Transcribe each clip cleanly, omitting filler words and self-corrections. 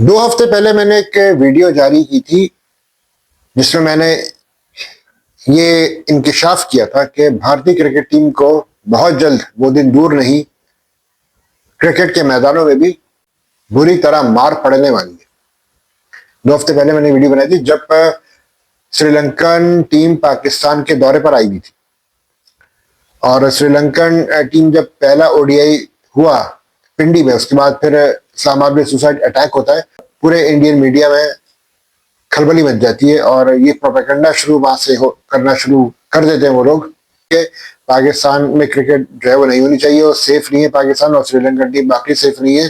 2 हफ्ते पहले मैंने एक वीडियो जारी की थी जिसमें मैंने ये इंकिशाफ किया था कि भारतीय क्रिकेट टीम को बहुत जल्द, वो दिन दूर नहीं, क्रिकेट के मैदानों में भी बुरी तरह मार पड़ने वाली है। 2 हफ्ते पहले मैंने वीडियो बनाई थी जब श्रीलंकन टीम पाकिस्तान के दौरे पर आई हुई थी और श्रीलंकन टीम जब पहला ओडीआई हुआ पिंडी में, उसके बाद फिर इस्लामाबाद में सुसाइड अटैक होता है, पूरे इंडियन मीडिया में खलबली मच जाती है और ये प्रोपेगेंडा शुरू वहां से करना शुरू कर देते हैं वो लोग कि पाकिस्तान में क्रिकेट जो है वो नहीं होनी चाहिए और सेफ नहीं है पाकिस्तान, और श्रीलंकन टीम बाकी सेफ नहीं है।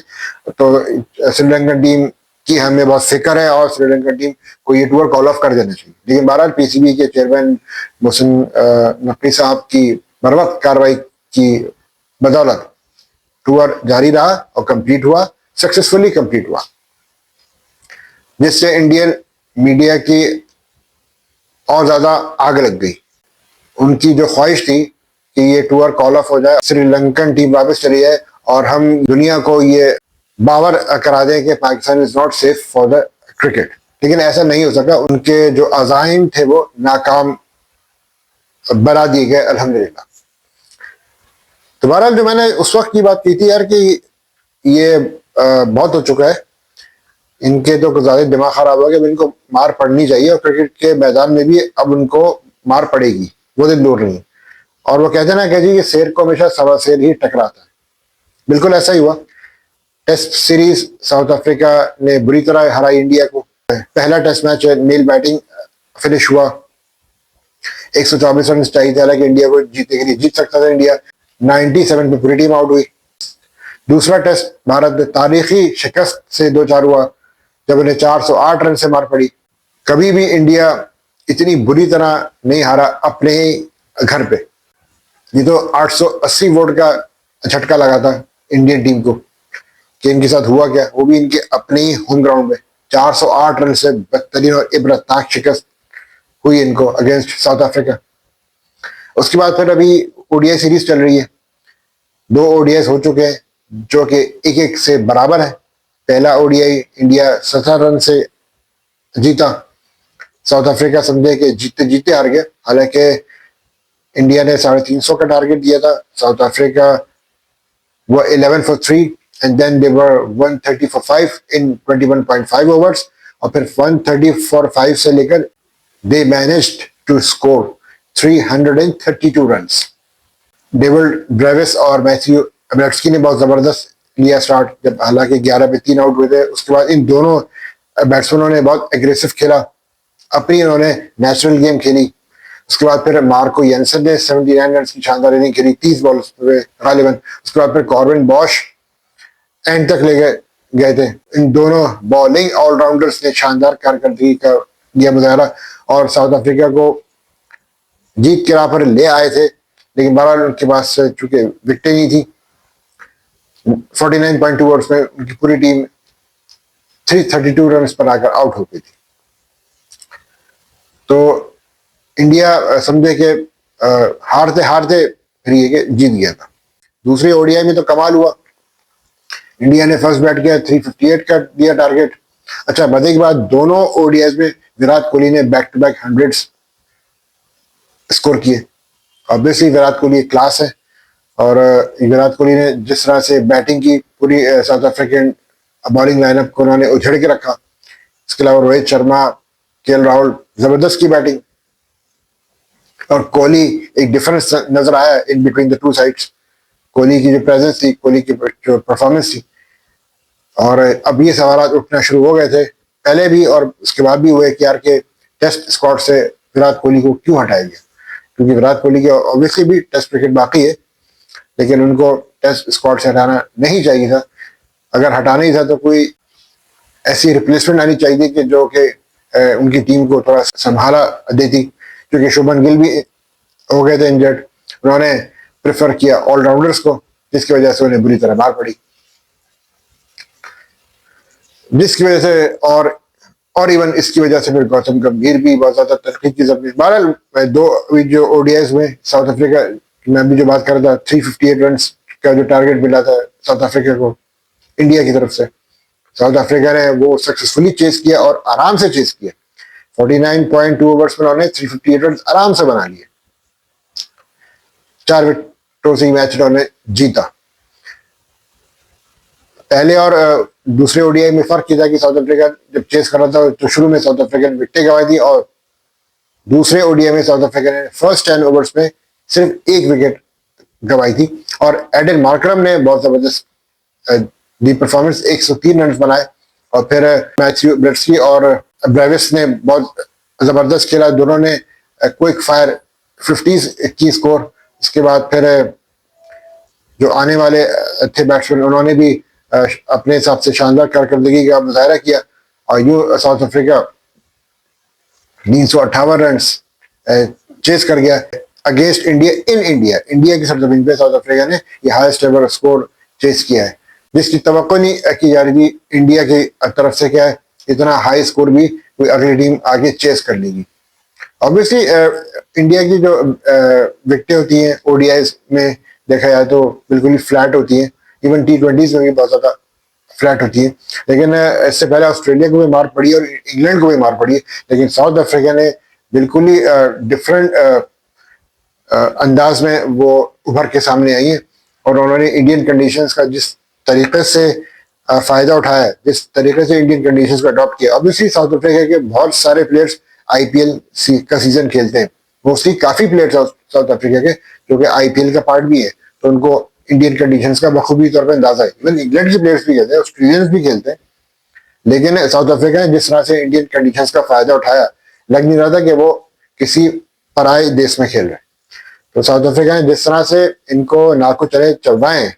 तो श्रीलंकन टीम की हमें बहुत फिक्र है और श्रीलंकन टीम को ये टूर कॉल ऑफ कर देना चाहिए। लेकिन बहरहाल पीसीबी के चेयरमैन मोहसिन नकवी साहब की बर वक्त कार्रवाई की बदौलत टूर जारी रहा और कंप्लीट हुआ, सक्सेसफुली कंप्लीट हुआ, जिससे इंडियन मीडिया की और ज्यादा आग लग गई। उनकी जो ख्वाहिश थी कि ये टूर कॉल ऑफ हो जाए, श्रीलंकन टीम वापस चली जाए और हम दुनिया को ये बावर करा दें कि Pakistan is not safe for the cricket, लेकिन ऐसा नहीं हो सका। उनके जो अज़ाइम थे वो नाकाम बना दिए गए अल्हम्दुलिल्लाह। तो बहरहाल जो मैंने उस वक्त की बात की थी यार कि ये बहुत हो चुका है, इनके तो ज्यादा दिमाग खराब हो गया, अब इनको मार पड़नी चाहिए और क्रिकेट के मैदान में भी अब उनको मार पड़ेगी, वो दिन दूर नहीं। और वो कहते ना कि जी ये शेर को हमेशा सवा शेर ही टकराता है, बिल्कुल ऐसा ही हुआ। टेस्ट सीरीज साउथ अफ्रीका ने बुरी तरह हराई इंडिया को। पहला टेस्ट मैच नील बैटिंग फिनिश हुआ, 124 रन चाहिए थे, हालांकि इंडिया को जीतने के लिए जीत सकता था इंडिया। 97 पे पूरी टीम आउट हुई। दूसरा टेस्ट भारत तारीखी शिकस्त से दो चार हुआ जब उन्हें 408 रन से मार पड़ी। कभी भी इंडिया इतनी बुरी तरह नहीं हारा अपने ही घर पे। ये तो 880 वोट का झटका लगा था इंडियन टीम को कि इनके साथ हुआ क्या, वो भी इनके अपने ही होम ग्राउंड में 408 रन से बदतरीन और इबरतनाक शिकस्त हुई इनको अगेंस्ट साउथ अफ्रीका। उसके बाद फिर अभी ओडीआई सीरीज चल रही है, 2 ओडीआई हो चुके हैं जो कि 1-1 से बराबर है। पहला ओडीआई इंडिया 17 रन से जीता, साउथ अफ्रीका समझे कि जीते जीते हार गया, हालांकि इंडिया ने 350 का टारगेट दिया था, साउथ अफ्रीका वो 11 for 3 and then they were 130 for 5 in 21.5 overs, और फिर 130 for 5 से लेकर they managed to score 332 runs. David Brevis और मैथ्यू एब्रेट्सकी ने बहुत जबरदस्त लिया स्टार्ट, जब हालांकि 11 पे 3 आउट हुए थे। उसके बाद इन दोनों बैट्समैनों ने बहुत एग्रेसिव खेला, अपनी उन्होंने नेचुरल गेम खेली। उसके बाद फिर मार्को येंसन ने 79 रन की शानदार इनिंग खेली 30 बॉल्स पे गालिबन। उसके बाद फिर कॉर्बिन बॉश एंड तक ले गए थे। इन दोनों बॉलिंग ऑलराउंडर्स ने शानदार कारकर्दगी का दिया मुजाहरा और साउथ अफ्रीका को जीत के राह पर ले आए थे, लेकिन बहरहाल उनके पास चूंकि विकेटें नहीं थी, 49.2 ओवर्स में उनकी पूरी टीम 332 रन पर आकर आउट हो गई थी। तो इंडिया समझे कि हारते हारते फिर ये कि जीत गया था। दूसरी ओडीआई में तो कमाल हुआ, इंडिया ने फर्स्ट बैट किया, 358 का दिया टारगेट। अच्छा, मजे की बात, दोनों ओडीआई में विराट कोहली ने बैक टू बैक 100 स्कोर किए। ऑब्वियसली विराट कोहली क्लास है और विराट कोहली ने जिस तरह से बैटिंग की, पूरी साउथ अफ्रीकन बॉलिंग लाइनअप को उन्होंने उछेड़ के रखा। इसके अलावा रोहित शर्मा, केएल राहुल, जबरदस्त की बैटिंग, और कोहली एक डिफरेंस नजर आया in between the two sides. Kohli की जो प्रेजेंस थी, कोहली की जो परफॉर्मेंस थी, और अब ये सवाल उठना शुरू हो गए थे पहले भी और उसके बाद भी हुए कि यार के टेस्ट स्क्वाड से विराट कोहली को क्यों हटाया गया, क्योंकि विराट कोहली की ऑब्वियसली भी टेस्ट क्रिकेट बाकी है, लेकिन उनको टेस्ट स्क्वाड से हटाना नहीं चाहिए था। अगर हटाना ही था तो कोई ऐसी रिप्लेसमेंट आनी चाहिए कि जो कि उनकी टीम को थोड़ा संभाला देती, क्योंकि शुभमन गिल भी हो गए थे इंजर्ड। उन्होंने प्रेफर किया ऑलराउंडर्स को, जिसकी वजह से उन्हें बुरी तरह मार पड़ी, जिसकी वजह से और इवन इसकी वजह से फिर गौतम गंभीर भी बहुत ज्यादा तनकीद की जरूरत। बहरहाल दो जो ओडीआईज में साउथ अफ्रीका, मैं भी जो बात कर रहा था, 358 रन का जो टारगेट मिला था साउथ अफ्रीका को इंडिया की तरफ से, साउथ अफ्रीका ने वो सक्सेसफुली चेस किया और आराम से चेस किया। 49.2 ओवर्स में उन्होंने 358 रन आराम से बना लिए। 4 विकेटों से मैच उन्होंने जीता। पहले और दूसरे ओडीआई में फर्क किया था कि साउथ अफ्रीका जब चेस कर रहा था तो शुरू में साउथ अफ्रीका ने विकेटें गंवाई थी, और दूसरे ओडीआई में साउथ अफ्रीका ने फर्स्ट 10 ओवर्स में सिर्फ 1 विकेट गंवाई थी। और एडन मार्करम ने बहुत जबरदस्त दी परफॉर्मेंस, 103 रन बनाए। और फिर मैथ्यू ब्रेट्सकी और ब्रेविस ने बहुत जबरदस्त खेला। दोनों ने क्विक फायर 50s की स्कोर। इसके बाद फिर जो आने वाले थे बैट्समैन, उन्होंने भी अपने हिसाब से शानदार कारकर्दगी का मुजाहरा किया, और यूं साउथ अफ्रीका 358 रन चेस कर गया against India in India. India की सरजमीन पे साउथ अफ्रीका ने ये हाईएस्ट एवर स्कोर चेस किया है, जिसकी तवक्को नहीं की जा रही थी इंडिया की तरफ से। क्या है, इतना हाई स्कोर भी कोई अगली टीम आगे चेस कर लेगी। ऑब्वियसली इंडिया की जो विकेटें होती हैं ओडीआईज में देखा जाए तो बिल्कुल ही फ्लैट होती हैं, इवन T20s में भी बहुत ज्यादा फ्लैट होती है। लेकिन इससे पहले ऑस्ट्रेलिया को भी मार पड़ी और इंग्लैंड को भी मार पड़ी है, लेकिन साउथ अफ्रीका ने बिल्कुल ही डिफरेंट अंदाज में वो उभर के सामने आई है। और उन्होंने इंडियन कंडीशंस का जिस तरीके से फायदा उठाया है, जिस तरीके से इंडियन कंडीशंस को अडॉप्ट किया। ऑब्वियसली साउथ अफ्रीका के बहुत सारे प्लेयर्स आईपीएल का सीजन खेलते हैं, मोस्टली काफी प्लेयर्स साउथ अफ्रीका के जो कि आईपीएल का पार्ट भी है, तो उनको इंडियन कंडीशंस का बखूबी तौर पर अंदाजा है। इवन इंग्लैंड के प्लेयर्स भी खेलते हैं, ऑस्ट्रेलियंस भी खेलते हैं, लेकिन साउथ अफ्रीका ने जिस तरह से इंडियन कंडीशंस का फायदा उठाया, लग नहीं रहा था कि वो किसी पराए देश में खेल रहे। तो साउथ अफ्रीका ने जिस तरह से इनको नाको चले चलवाए,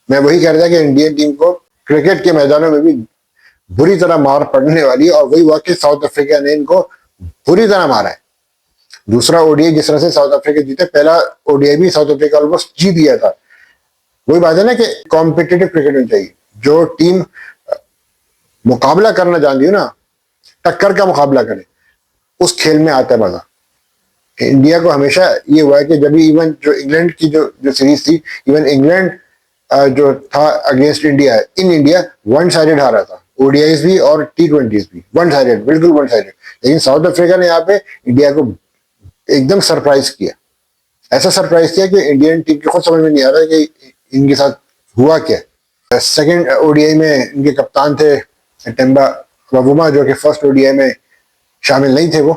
मैं वही कह रहा था कि इंडियन टीम को क्रिकेट के मैदानों में भी बुरी तरह मार पड़ने वाली है, और वही हुआ कि साउथ अफ्रीका ने इनको बुरी तरह मारा है। दूसरा ओडीआई जिस तरह से साउथ अफ्रीका जीते, पहला ओडीआई भी साउथ अफ्रीका ऑलमोस्ट जीत गया था। वही बात है ना कि कॉम्पिटिटिव क्रिकेट होनी चाहिए। जो टीम मुकाबला करना जानती है ना, टक्कर का मुकाबला करे, उस खेल में आता है मजा। इंडिया को हमेशा ये हुआ है कि जब भी इवन जो इंग्लैंड की जो सीरीज थी, इवन इंग्लैंड जो था against India, in India one sided हारा था। ओडीआईज भी और T20s भी वन साइडेड, बिल्कुल वन साइडेड। लेकिन साउथ अफ्रीका ने यहाँ पे इंडिया को एकदम सरप्राइज किया। ऐसा सरप्राइज किया कि इंडियन टीम को खुद समझ में नहीं आ रहा कि इनके साथ हुआ क्या। सेकंड ओडीआई में इनके कप्तान थे टेम्बा बावुमा, जो कि फर्स्ट ओडीआई में शामिल नहीं थे वो,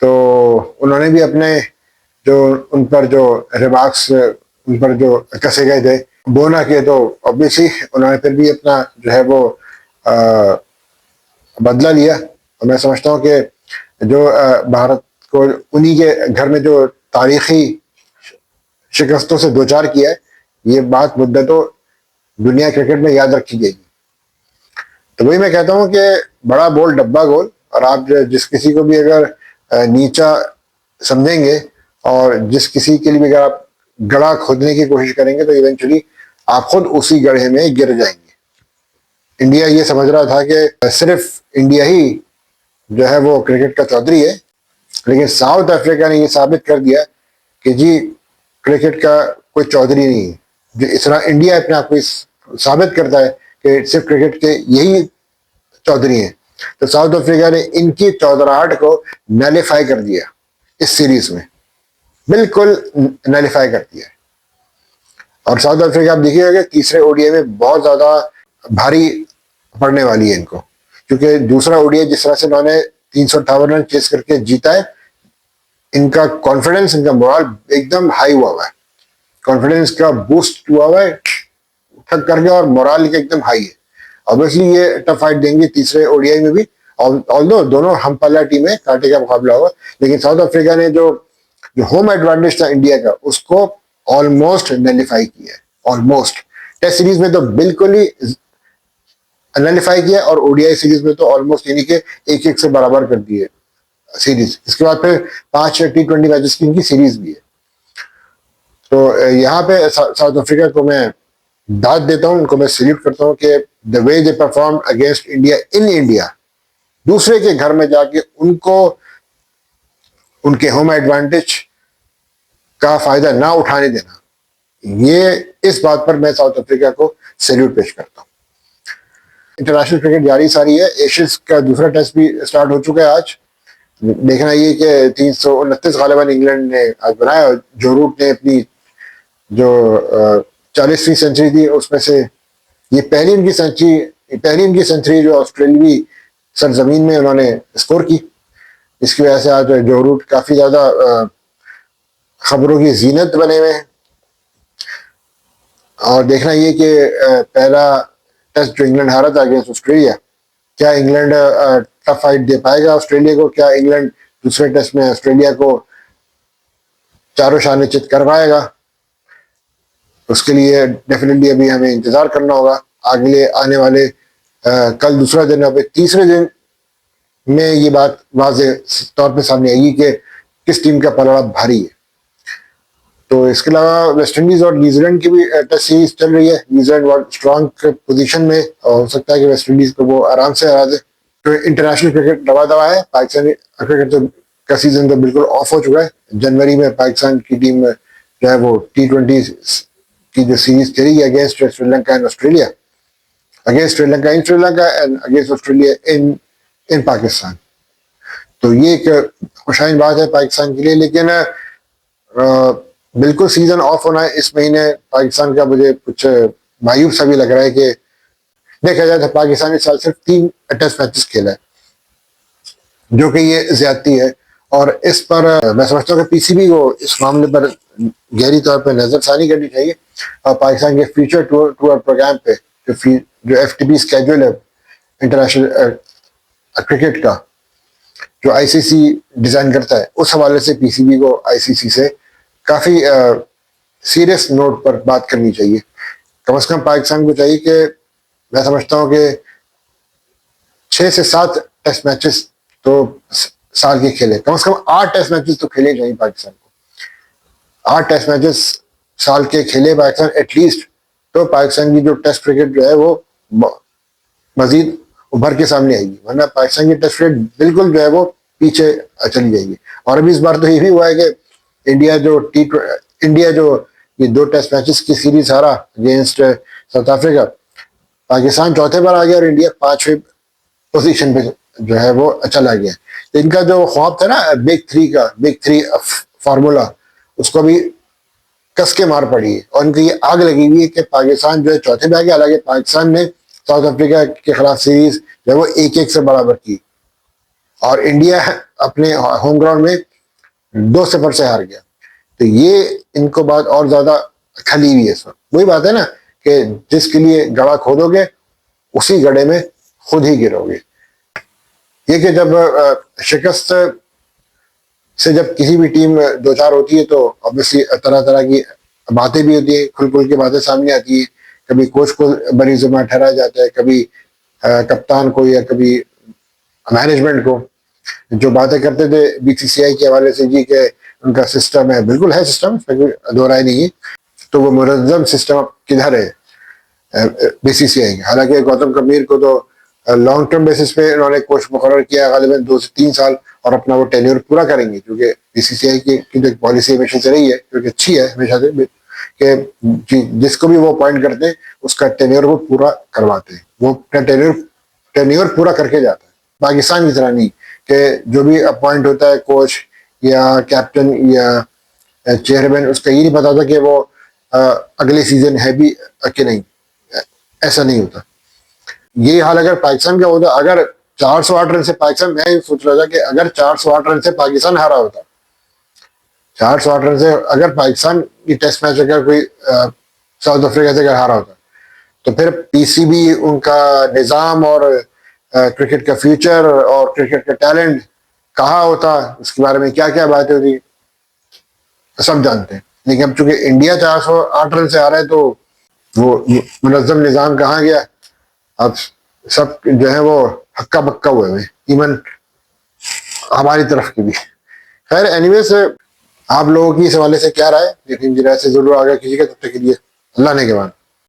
तो उन्होंने भी अपने जो उन पर जो रिमार्क्स उन पर जो कसे गए थे वो ना किए, तो ऑब्वियसली उन्होंने फिर भी अपना जो है वो बदला लिया। और मैं समझता हूँ कि जो भारत को उन्हीं के घर में जो तारीखी शिकस्तों से दो चार किया है, ये बात मुद्दतों दुनिया क्रिकेट में याद रखी जाएगी। तो वही मैं कहता हूँ कि बड़ा बोल डब्बा गोल, और आप जिस किसी को भी अगर नीचा समझेंगे और जिस किसी के लिए भी अगर आप गड़ा खोदने की कोशिश करेंगे, तो इवेंचुअली आप खुद उसी गड्ढे में गिर जाएंगे। इंडिया ये समझ रहा था कि सिर्फ इंडिया ही जो है वो क्रिकेट का चौधरी है, लेकिन साउथ अफ्रीका ने ये साबित कर दिया कि जी क्रिकेट का कोई चौधरी नहीं है। जो इस तरह इंडिया अपने आप को साबित करता है कि सिर्फ क्रिकेट के यही चौधरी हैं, तो साउथ अफ्रीका ने इनकी चौधराहट को नलिफाई कर दिया इस सीरीज में, बिल्कुल नलिफाई कर दिया। और साउथ अफ्रीका आप देखिएगा कि तीसरे ओडीआई में बहुत ज्यादा भारी पड़ने वाली है इनको, क्योंकि दूसरा ओडीआई जिस तरह से उन्होंने 358 रन चेस करके जीता है, इनका कॉन्फिडेंस, इनका मोरल एकदम हाई हुआ है, कॉन्फिडेंस का बूस्ट हुआ है ठक करके, और मोरल का एकदम हाई है। ऑब्वियसली ये टफ फाइट देंगे तीसरे ओडीआई में भी, ऑल्दो दोनों हम पल्ला टीमें, कांटे का मुकाबला होगा, लेकिन साउथ अफ्रीका ने जो होम एडवांटेज था इंडिया का, उसको ऑलमोस्ट नलिफाई किया है। ऑलमोस्ट टेस्ट सीरीज में तो बिल्कुल ही नलिफाई किया, और ओडीआई सीरीज में तो ऑलमोस्ट यानी कि 1-1 से बराबर कर दिए सीरीज। इसके बाद फिर 5 T20 मैचेस की इनकी सीरीज भी है। तो यहाँ पे साउथ अफ्रीका को मैं दाद देता हूँ, उनको मैं सैल्यूट करता हूँ कि the way they perform against India in India, दूसरे के घर में जाके उनको उनके होम एडवांटेज का फायदा ना उठाने देना, ये इस बात पर मैं साउथ अफ्रीका को सैल्यूट पेश करता हूँ। इंटरनेशनल क्रिकेट जारी सारी है। एशियंस का दूसरा टेस्ट भी स्टार्ट हो चुका है आज। देखना ये कि 329 गालिबन इंग्लैंड ने आज बनाया। जो रूट ने अपनी जो 40वीं सेंचुरी थी उसमें से ये पहली इनकी सेंचुरी जो ऑस्ट्रेलियावी सरजमीन में उन्होंने स्कोर की। इसकी वजह से आज जो रूट काफी ज्यादा खबरों की जीनत बने हुए हैं। और देखना ये कि पहला टेस्ट जो इंग्लैंड हारा था अगेंस्ट ऑस्ट्रेलिया, क्या इंग्लैंड टफ फाइट दे पाएगा ऑस्ट्रेलिया को? क्या इंग्लैंड दूसरे टेस्ट में ऑस्ट्रेलिया को चारों शान चित कर पाएगा? उसके लिए डेफिनेटली अभी हमें इंतजार करना होगा। अगले आने वाले कल दूसरा दिन, अब तीसरे दिन में ये बात वाज़ेह तौर पे सामने आएगी कि किस टीम का पलड़ा भारी है। तो इसके अलावा वेस्ट इंडीज और न्यूजीलैंड की भी टेस्ट सीरीज चल रही है। न्यूजीलैंड बहुत स्ट्रॉन्ग पोजीशन में और हो सकता है कि वेस्ट इंडीज को वो आराम से हरा दे। तो इंटरनेशनल क्रिकेट दबा दबा है। पाकिस्तानी क्रिकेट तो का सीजन तो बिल्कुल ऑफ हो चुका है। जनवरी में पाकिस्तान की टीम जो है वो T20 की जो सीरीज चली against Sri Lanka and Australia, against Sri Lanka in Sri Lanka and against Australia in Pakistan. तो ये एक खुशाइन बात है पाकिस्तान के लिए। लेकिन बिल्कुल सीजन ऑफ होना है इस महीने पाकिस्तान का मुझे कुछ मायूब सा भी लग रहा है कि देखा जाए तो पाकिस्तान इस साल सिर्फ 3 टेस्ट मैचेस खेला है, जो कि ये ज्यादती है। और इस पर मैं समझता हूँ कि पीसीबी को इस मामले पर गहरी तौर पर नजरसानी करनी चाहिए और पाकिस्तान के फ्यूचर टूर प्रोग्राम पे जो FTP स्केड्यूल है इंटरनेशनल क्रिकेट का, जो ICC डिजाइन करता है, उस हवाले से पीसीबी को ICC से काफी सीरियस नोट पर बात करनी चाहिए। कम से कम पाकिस्तान को चाहिए कि मैं समझता हूँ कि 6 से 7 टेस्ट मैचेस तो साल के खेले, कम से कम 8 टेस्ट मैचेस तो खेले चाहिए पाकिस्तान को। 8 टेस्ट मैचेस साल के खेले पाकिस्तान एटलीस्ट, तो पाकिस्तान की जो टेस्ट क्रिकेट जो है वो मजीद उभर के सामने आएगी। वरना पाकिस्तान की टेस्ट क्रिकेट बिल्कुल जो है वो पीछे चली जाएगी। और अभी इस बार तो ये भी हुआ है कि इंडिया जो ये 2 टेस्ट मैचेस की सीरीज हारा अगेंस्ट साउथ अफ्रीका, पाकिस्तान चौथे पर आ गया और इंडिया 5वें पोजीशन पे जो है वो चला गया। तो इनका जो ख्वाब था ना बिग थ्री फार्मूला, उसको भी कस के मार पड़ी है और इनकी ये आग लगी हुई है कि पाकिस्तान जो है चौथे पे आ गया। हालांकि पाकिस्तान ने साउथ अफ्रीका के खिलाफ सीरीज जो है वो 1-1 से बराबर की और इंडिया अपने होम ग्राउंड में 2-0 से हार गया। तो ये इनको बात और ज्यादा खली हुई है इस वक्त। वही बात है ना कि जिसके लिए गड़ा खोदोगे उसी गड्ढे में खुद ही गिरोगे। ये कि जब शिकस्त से जब किसी भी टीम 2-4 होती है तो ऑब्वियसली तरह तरह की बातें भी होती है, खुल के बातें सामने आती है। कभी कोच को बरी जुबान ठहराया जाता है, कभी कप्तान को या कभी मैनेजमेंट को। जो बातें करते थे BCCI के हवाले से जी के उनका सिस्टम है, बिल्कुल है सिस्टम, दो राय नहीं है। तो वो मुनज़्ज़म सिस्टम अब किधर है BCCI का? हालांकि गौतम गंभीर को तो लॉन्ग टर्म बेसिस पे उन्होंने कोच मुकर्रर किया, गालिबन 2 से 3 साल, और अपना वो टेन्योर पूरा करेंगे। क्योंकि BCCI की जो पॉलिसी हमेशा से रही है, क्योंकि अच्छी है हमेशा से, कि जिसको भी वो अपॉइंट करते हैं उसका टेन्योर वो पूरा करवाते हैं, वो अपना टेन्योर पूरा करके जाता है। पाकिस्तान की तरह नहीं कि जो भी अपॉइंट होता है कोच या कैप्टन या चेयरमैन, उसका ये नहीं पता था कि वो अगले सीजन है भी कि नहीं। ऐसा नहीं होता। ये हाल अगर पाकिस्तान का होता, अगर 408 रन से पाकिस्तान, मैं सोच रहा था कि अगर 408 रन से पाकिस्तान हारा होता, 408 रन से अगर पाकिस्तान की टेस्ट मैच अगर कोई साउथ अफ्रीका से अगर हारा होता, तो फिर पीसीबी, उनका निज़ाम और क्रिकेट का फ्यूचर और क्रिकेट का टैलेंट कहाँ होता, उसके बारे में क्या क्या बातें होती, सब जानते हैं। लेकिन अब चूंकि इंडिया 408 रन से आ रहा है तो वो मुनज़्ज़म निज़ाम कहाँ गया? अब सब जो है वो हक्का बक्का हुए हुए, इवन हमारी तरफ की भी। खैर एनीवेज, आप लोगों की इस हवाले से क्या राय, लेकिन जरा से जरूर आगे कीजिएगा। तब तक के लिए अल्लाह ने के बाद।